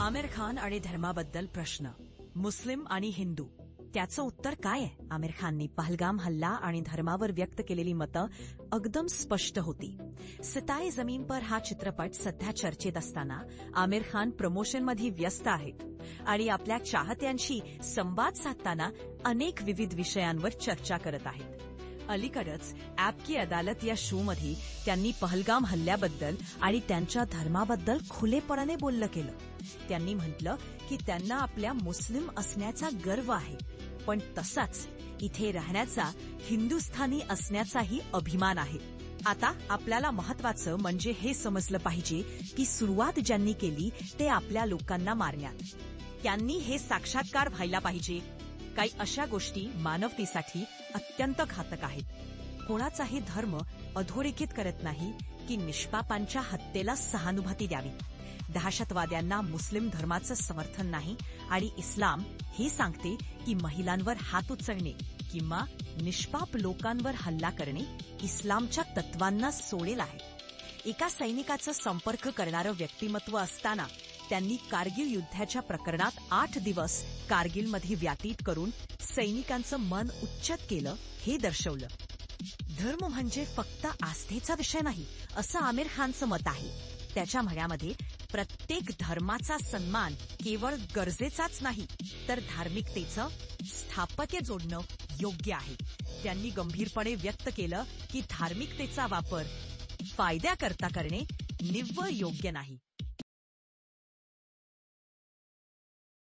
आमिर खान आणि धर्माबद्दल प्रश्न, मुस्लिम आणि हिंदू. त्याचं उत्तर काय आहे? आमिर खाननी पहलगाम हल्ला आणि धर्मावर व्यक्त केलेली मतं एकदम स्पष्ट होती. सिताए जमीन पर हा चित्रपट सध्या चर्चेत असताना आमिर खान प्रमोशनमध्ये व्यस्त आहेत आणि आपल्या चाहत्यांशी संवाद साधताना अनेक विविध विषयांवर चर्चा करत आहेत. अलीकडेच ॲप की अदालत या शोमध्ये त्यांनी पहलगाम हल्ल्याबद्दल आणि त्यांच्या धर्माबद्दल खुलेपणाने बोलणं केलं. त्यांनी म्हटलं की त्यांना आपल्या मुस्लिम असण्याचा गर्व आहे, पण तसाच इथे राहण्याचा, हिंदुस्थानी असण्याचाही अभिमान आहे. आता आपल्याला महत्वाचं म्हणजे हे समजलं पाहिजे की सुरुवात ज्यांनी केली ते आपल्या लोकांना मारण्यात. त्यांनी हे साक्षात्कार व्हायला पाहिजे. काही अशा गोष्टी मानवतेसाठी अत्यंत घातक आहेत. कोणाचाही धर्म अधोरेखित करत नाही की निष्पापांच्या हत्येला सहानुभूती द्यावी. दहशतवाद्यांना मुस्लिम धर्माचं समर्थन नाही आणि इस्लाम हे सांगते की महिलांवर हात उचलणे किंवा निष्पाप लोकांवर हल्ला करणे इस्लामच्या तत्वांना सोडेल आहे. एका सैनिकाचा संपर्क करणारं व्यक्तिमत्व असताना त्यांनी कारगिल युद्धाच्या प्रकरणात 8 दिवस कारगिलमध्ये व्यतीत करून सैनिकांचं मन उच्चत केलं, हे दर्शवलं. धर्म म्हणजे फक्त आस्थेचा विषय नाही, असं आमिर खानचं मत आहे. त्याच्या म्हणण्यामध्ये प्रत्येक धर्माचा सन्मान केवळ गरजेचाच नाही, तर धार्मिकतेचं स्थापत्य जोडणं योग्य आहे. त्यांनी गंभीरपणे व्यक्त केलं की धार्मिकतेचा वापर फायद्याकरता करणे निव्वळ योग्य नाही.